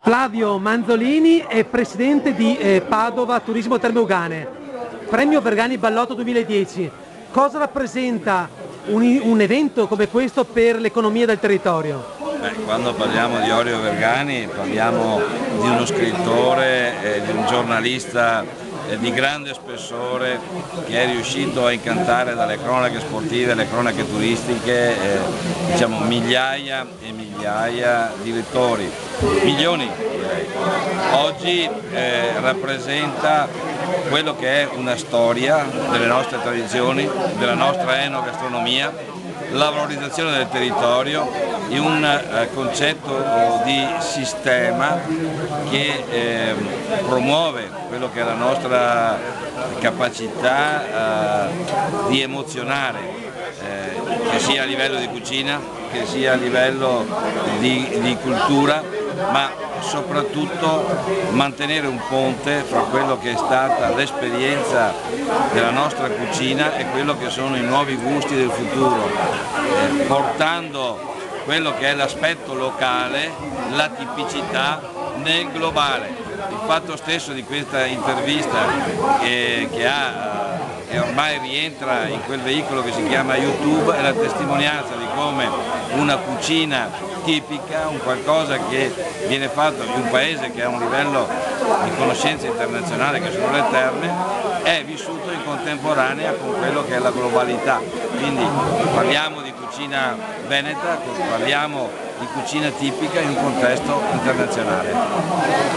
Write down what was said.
Flavio Manzolini è presidente di Padova Turismo Terme Euganee, premio Vergani Ballotto 2010. Cosa rappresenta un evento come questo per l'economia del territorio? Quando parliamo di Orio Vergani parliamo di uno scrittore, di un giornalista di grande spessore che è riuscito a incantare dalle cronache sportive alle cronache turistiche diciamo migliaia e migliaia di lettori, milioni direi. Oggi rappresenta quello che è una storia delle nostre tradizioni, della nostra enogastronomia, la valorizzazione del territorio in un concetto di sistema che promuove quello che è la nostra capacità di emozionare, che sia a livello di cucina, che sia a livello di cultura, ma soprattutto mantenere un ponte fra quello che è stata l'esperienza della nostra cucina e quello che sono i nuovi gusti del futuro, portando quello che è l'aspetto locale, la tipicità nel globale. Il fatto stesso di questa intervista che ormai rientra in quel veicolo che si chiama YouTube è la testimonianza di come una cucina tipica, un qualcosa che viene fatto in un paese che ha un livello di conoscenza internazionale che sono le terme, è vissuto in contemporanea con quello che è la globalità. Quindi parliamo di cucina veneta, parliamo di cucina tipica in un contesto internazionale.